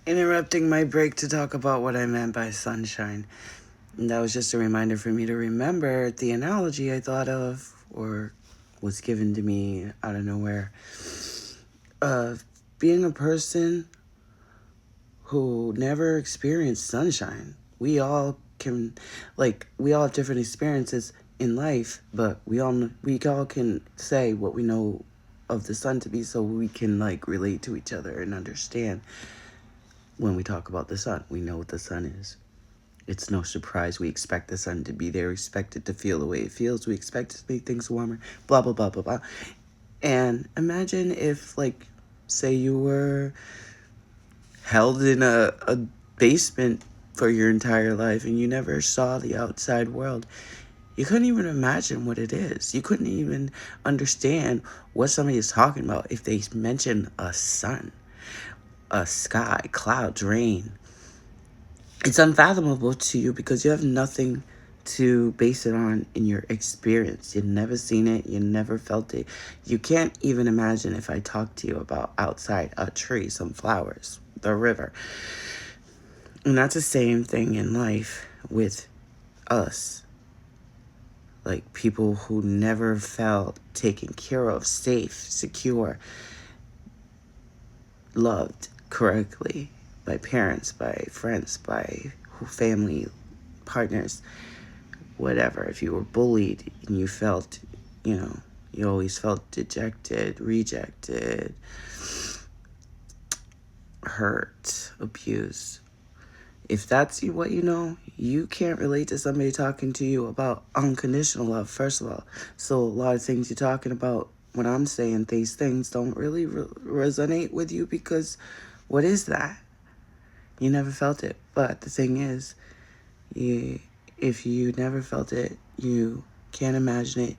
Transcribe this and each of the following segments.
interrupting my break to talk about what I meant by sunshine. And that was just a reminder for me to remember the analogy I thought of or was given to me out of nowhere of being a person who never experienced sunshine. We all have different experiences in life, but we all can say what we know of the sun to be, so we can like relate to each other and understand. When we talk about the sun, we know what the sun is. It's no surprise. We expect the sun to be there. We expect it to feel the way it feels. We expect it to make things warmer. Blah, blah, blah, blah, blah. And imagine if, like, say you were held in a basement for your entire life and you never saw the outside world. You couldn't even imagine what it is. You couldn't even understand what somebody is talking about if they mention a sun, a sky, clouds, rain. It's unfathomable to you because you have nothing to base it on in your experience. You've never seen it, you never felt it. You can't even imagine if I talked to you about outside a tree, some flowers, the river. And that's the same thing in life with us. Like people who never felt taken care of, safe, secure, loved correctly by parents, by friends, by family, partners, whatever. If you were bullied and you felt, you always felt dejected, rejected, hurt, abused. If that's what you know, you can't relate to somebody talking to you about unconditional love, first of all. So a lot of things you're talking about when I'm saying these things don't really resonate with you because what is that? You never felt it. But the thing is, if you never felt it, you can't imagine it.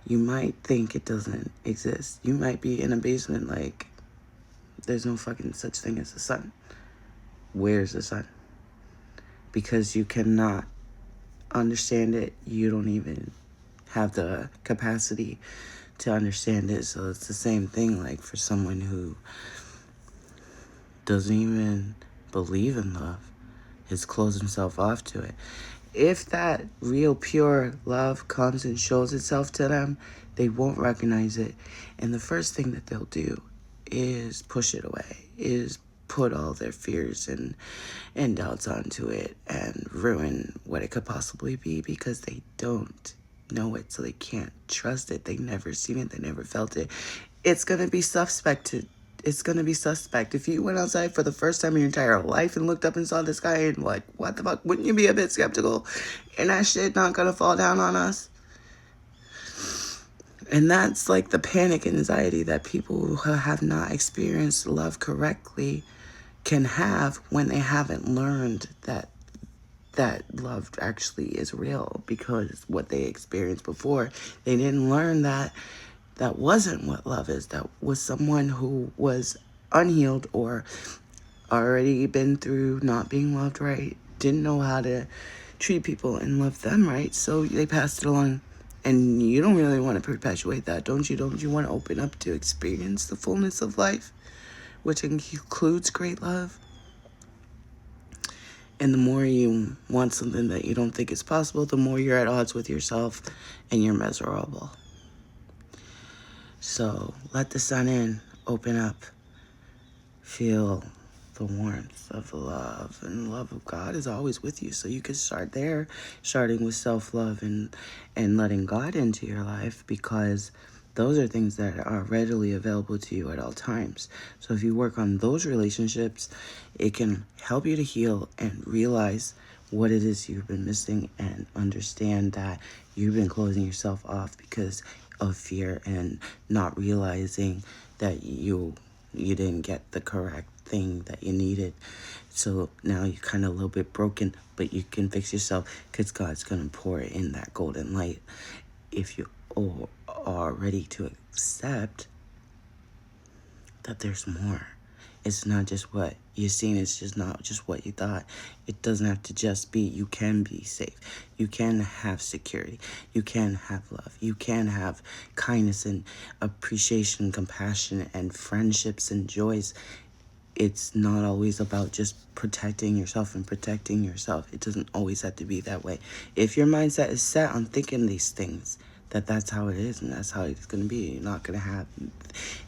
You might think it doesn't exist. You might be in a basement like there's no fucking such thing as the sun. Where's the sun? Because you cannot understand it. You don't even have the capacity to understand it. So it's the same thing like for someone who doesn't even believe in love, has closed himself off to it. If that real pure love comes and shows itself to them, they won't recognize it. And the first thing that they'll do is push it away, is put all their fears and doubts onto it and ruin what it could possibly be because they don't know it, so they can't trust it. They never seen it, they never felt it. It's gonna be suspect. It's gonna be suspect. If you went outside for the first time in your entire life and looked up and saw the sky and like, what the fuck, wouldn't you be a bit skeptical? And that shit not gonna fall down on us? And that's like the panic and anxiety that people who have not experienced love correctly can have when they haven't learned that love actually is real, because what they experienced before, they didn't learn that wasn't what love is. That was someone who was unhealed or already been through not being loved right, didn't know how to treat people and love them right, so they passed it along. And you don't really want to perpetuate that, don't you? Don't you want to open up to experience the fullness of life, which includes great love? And the more you want something that you don't think is possible, the more you're at odds with yourself and you're miserable. So let the sun in, open up, feel the warmth of love. And the love of God is always with you. So you can start there, starting with self-love and letting God into your life, because those are things that are readily available to you at all times. So if you work on those relationships, it can help you to heal and realize what it is you've been missing and understand that you've been closing yourself off because of fear and not realizing that you didn't get the correct thing that you needed. So now you're kind of a little bit broken, but you can fix yourself because God's going to pour in that golden light if you are ready to accept that there's more. It's not just what you're seeing. It's just not just what you thought. It doesn't have to just be. You can be safe. You can have security. You can have love. You can have kindness and appreciation, compassion, and friendships and joys. it's not always about just protecting yourself and protecting yourself. It doesn't always have to be that way. If your mindset is set on thinking these things, that's how it is and that's how it's going to be. You're not going to have,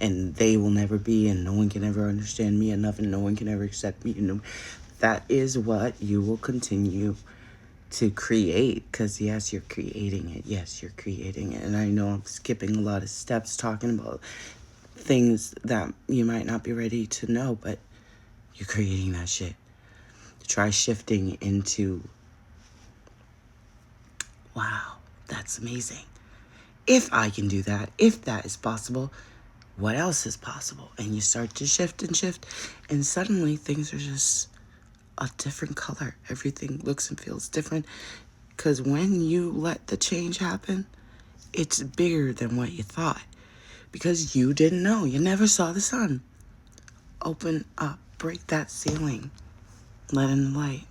and they will never be, and no one can ever understand me enough, and no one can ever accept me. That is what you will continue to create, because yes, you're creating it. Yes, you're creating it. And I know I'm skipping a lot of steps talking about things that you might not be ready to know, but you're creating that shit. Try shifting into, wow, that's amazing. If I can do that, if that is possible, what else is possible? And you start to shift, and suddenly things are just a different color. Everything looks and feels different, because when you let the change happen, it's bigger than what you thought, because you didn't know. You never saw the sun. Open up, break that ceiling, let in the light.